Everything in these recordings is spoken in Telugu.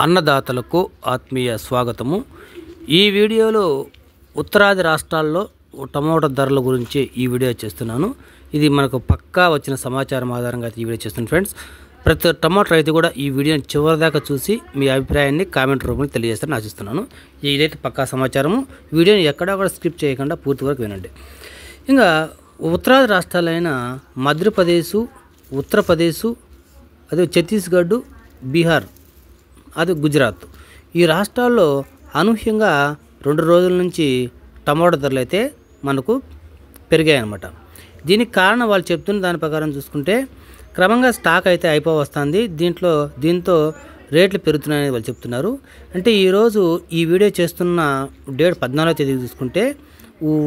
అన్నదాతలకు ఆత్మీయ స్వాగతము। ఈ వీడియోలో ఉత్తరాది రాష్ట్రాల్లో టమోటా ధరల గురించి ఈ వీడియో చేస్తున్నాను। ఇది మనకు పక్కా వచ్చిన సమాచారం ఆధారంగా ఈ వీడియో చేస్తున్నాను ఫ్రెండ్స్। ప్రతి టమోటా రైతు కూడా ఈ వీడియోని చివరిదాకా చూసి మీ అభిప్రాయాన్ని కామెంట్ రూపంలో తెలియజేస్తారని ఆశిస్తున్నాను। ఇదైతే పక్కా సమాచారము। వీడియోని ఎక్కడా కూడా స్కిప్ చేయకుండా పూర్తి వరకు వినండి। ఇంకా ఉత్తరాది రాష్ట్రాలైన మధ్యప్రదేశ్, ఉత్తరప్రదేశ్, అదే ఛత్తీస్గఢ్, బీహార్, అది గుజరాత్, ఈ రాష్ట్రాల్లో అనూహ్యంగా 2 రోజుల నుంచి టమోటా ధరలు అయితే మనకు పెరిగాయన్నమాట। దీనికి కారణం వాళ్ళు చెప్తున్న దాని ప్రకారం చూసుకుంటే క్రమంగా స్టాక్ అయితే అయిపోవస్తుంది, దీంతో రేట్లు పెరుగుతున్నాయని వాళ్ళు చెప్తున్నారు। అంటే ఈరోజు ఈ వీడియో చేస్తున్న డేట్ 14వ తేదీ చూసుకుంటే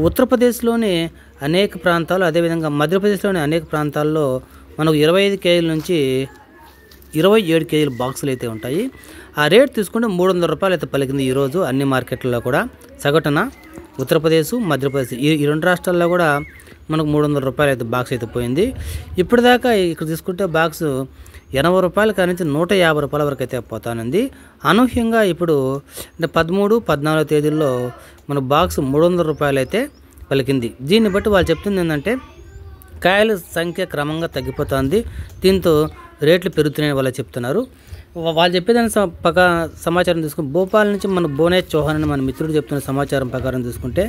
ఉత్తరప్రదేశ్లోని అనేక ప్రాంతాలు, అదేవిధంగా మధ్యప్రదేశ్లోని అనేక ప్రాంతాల్లో మనకు 25 కేజీల నుంచి 27 కేజీల బాక్సులు అయితే ఉంటాయి। ఆ రేట్ తీసుకుంటే 300 రూపాయలు అయితే పలికింది ఈరోజు అన్ని మార్కెట్లలో కూడా సగటున। ఉత్తరప్రదేశ్, మధ్యప్రదేశ్ ఈ 2 రాష్ట్రాల్లో కూడా మనకు 300 రూపాయలు అయితే బాక్స్ అయితే పోయింది। ఇప్పటిదాకా ఇక్కడ తీసుకుంటే బాక్స్ 80 రూపాయల కానీ 150 రూపాయల వరకు అయితే పోతానంది। అనూహ్యంగా ఇప్పుడు అంటే 13, 14 తేదీల్లో మన బాక్స్ 300 రూపాయలు అయితే పలికింది। దీన్ని బట్టి వాళ్ళు చెప్తుంది ఏంటంటే కాయల సంఖ్య క్రమంగా తగ్గిపోతుంది, దీంతో రేట్లు పెరుగుతున్నాయని వాళ్ళు చెప్తున్నారు। వాళ్ళు చెప్పేదాని సమాచారం తీసుకుని భోపాల్ నుంచి మన బోనేజ్ చౌహాన్ అని మన మిత్రుడు చెప్తున్న సమాచారం ప్రకారం చూసుకుంటే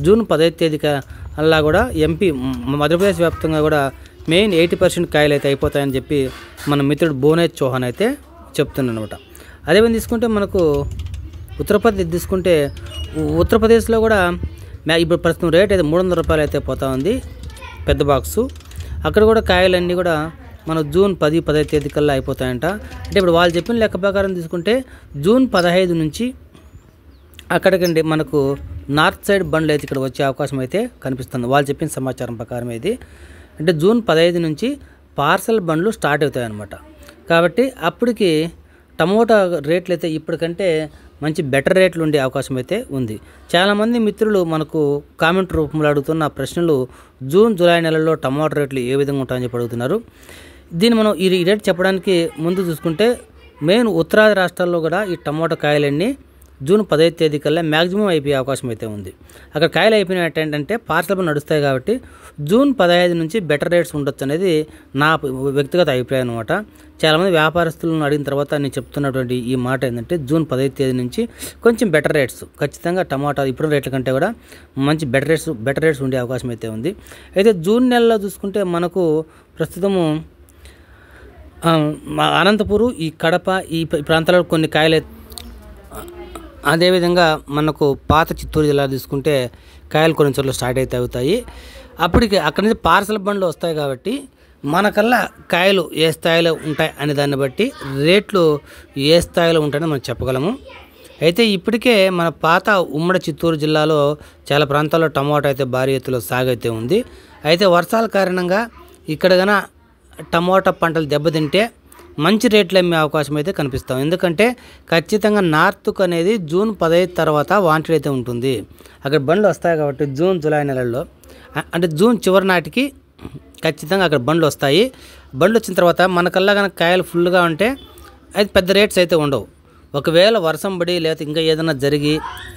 జూన్ 15వ తేదీకి అలా కూడా ఎంపీ మధ్యప్రదేశ్ వ్యాప్తంగా కూడా మెయిన్ 80% కాయలు అయితే అయిపోతాయని చెప్పి మన మిత్రుడు బోనేజ్ చౌహాన్ అయితే చెప్తున్నారనమాట। అదేవిధంగా తీసుకుంటే మనకు ఉత్తరప్రదేశ్ తీసుకుంటే ఉత్తరప్రదేశ్లో కూడా ఇప్పుడు ప్రస్తుతం రేట్ అయితే 300 రూపాయలు అయితే పోతా ఉంది పెద్ద బాక్సు। అక్కడ కూడా కాయలన్నీ కూడా మన జూన్ 10, 15 తేదీ కల్లా అయిపోతాయంట। అంటే ఇప్పుడు వాళ్ళు చెప్పిన లెక్క ప్రకారం తీసుకుంటే జూన్ 15 నుంచి అక్కడికండి మనకు నార్త్ సైడ్ బండ్లు అయితే ఇక్కడ వచ్చే అవకాశం అయితే కనిపిస్తుంది వాళ్ళు చెప్పిన సమాచారం ప్రకారం ఇది। అంటే జూన్ 15 నుంచి పార్సల్ బండ్లు స్టార్ట్ అవుతాయి అన్నమాట। కాబట్టి అప్పటికి టమోటా రేట్లు అయితే ఇప్పటికంటే మంచి బెటర్ రేట్లు ఉండే అవకాశం అయితే ఉంది। చాలామంది మిత్రులు మనకు కామెంట్ రూపంలో అడుగుతున్న ప్రశ్నలు జూన్, జూలై నెలల్లో టమోటా రేట్లు ఏ విధంగా ఉంటాయని చెప్పి అడుగుతున్నారు। దీన్ని మనం ఈ రేట్ చెప్పడానికి ముందు చూసుకుంటే మెయిన్ ఉత్తరాది రాష్ట్రాల్లో కూడా ఈ టమోటా కాయలన్నీ జూన్ 15వ తేదీ కల్లా మ్యాక్సిమం అయిపోయే అవకాశం అయితే ఉంది। అక్కడ కాయలు అయిపోయినట్టు ఏంటంటే పార్సల్ నడుస్తాయి కాబట్టి జూన్ 15 నుంచి బెటర్ రేట్స్ ఉండొచ్చు అనేది నా వ్యక్తిగత అభిప్రాయం అనమాట। చాలామంది వ్యాపారస్తులను అడిగిన తర్వాత నేను చెప్తున్నటువంటి ఈ మాట ఏంటంటే జూన్ 15వ తేదీ నుంచి కొంచెం బెటర్ రేట్స్ ఖచ్చితంగా టమాటా ఇప్పుడు రేట్ల కంటే కూడా మంచి బెటర్ రేట్స్ ఉండే అవకాశం అయితే ఉంది। అయితే జూన్ నెలలో చూసుకుంటే మనకు ప్రస్తుతము అనంతపురం, ఈ కడప, ఈ ప్రాంతాల్లో కొన్ని కాయలు, అదేవిధంగా మనకు పాత చిత్తూరు జిల్లా తీసుకుంటే కాయలు కొన్ని చోట్ల స్టార్ట్ అయితే అవుతాయి। అప్పటికి అక్కడి నుంచి పార్సల్ బండ్లు వస్తాయి కాబట్టి మనకల్లా కాయలు ఏ స్థాయిలో ఉంటాయి అనే దాన్ని బట్టి రేట్లు ఏ స్థాయిలో ఉంటాయని మనం చెప్పగలము। అయితే ఇప్పటికే మన పాత ఉమ్మడి చిత్తూరు జిల్లాలో చాలా ప్రాంతాల్లో టమోటా అయితే భారీ ఎత్తులో సాగైతే ఉంది। అయితే వర్షాల కారణంగా ఇక్కడ గన టమోటా పంటలు దెబ్బతింటే మంచి రేట్లు అమ్మే అవకాశం అయితే కనిపిస్తాం। ఎందుకంటే ఖచ్చితంగా నార్త్కు అనేది జూన్ 15 తర్వాత వాంటెడ్ అయితే ఉంటుంది, అక్కడ బండ్లు వస్తాయి కాబట్టి జూన్, జూలై నెలల్లో అంటే జూన్ చివరి నాటికి ఖచ్చితంగా అక్కడ బండ్లు వస్తాయి। బండ్లు వచ్చిన తర్వాత మనకల్లా కనుక కాయలు ఫుల్గా ఉంటే అది పెద్ద రేట్స్ అయితే ఉండవు। ఒకవేళ వర్షం పడి లేదా ఇంకా ఏదైనా జరిగి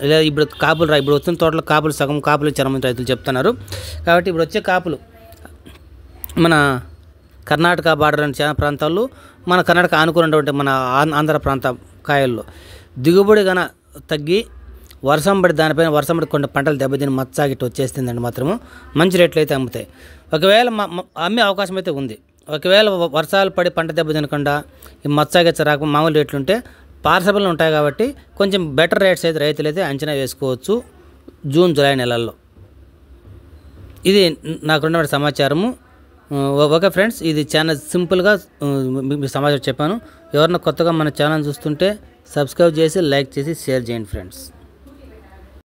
లేదా ఇప్పుడు ఇప్పుడు వచ్చిన తోటలో కాపులు సగం కాపులు చాలామంది రైతులు చెప్తున్నారు కాబట్టి ఇప్పుడు వచ్చే కాపులు మన కర్ణాటక బార్డర్ అని చాలా ప్రాంతాల్లో, మన కర్ణాటక ఆనుకున్నటువంటి మన ఆంధ్ర ప్రాంత కాయల్లో దిగుబడి కన తగ్గి వర్షం పడి కొన్ని పంటలు దెబ్బతిని మచ్చాగిట్టు వచ్చేస్తుందండి మాత్రము మంచి రేట్లు అయితే అమ్ముతాయి। ఒకవేళ అమ్మే అవకాశం అయితే ఉంది। ఒకవేళ వర్షాలు పడి పంట దెబ్బతినకుండా ఈ మచ్చాగిచ్చ రాక మామూలు రేట్లు ఉంటే పార్సబుల్ ఉంటాయి కాబట్టి కొంచెం బెటర్ రేట్స్ అయితే రైతులు అయితే అంచనా వేసుకోవచ్చు జూన్, జూలై నెలల్లో। ఇది నాకున్న సమాచారము। ఓకే ఫ్రెండ్స్, ఇది ఛానల్ సింపుల్గా మీ సమాచారం చెప్పాను। ఎవరన్నా కొత్తగా మన ఛానల్ చూస్తుంటే సబ్స్క్రైబ్ చేసి, లైక్ చేసి, షేర్ చేయండి ఫ్రెండ్స్।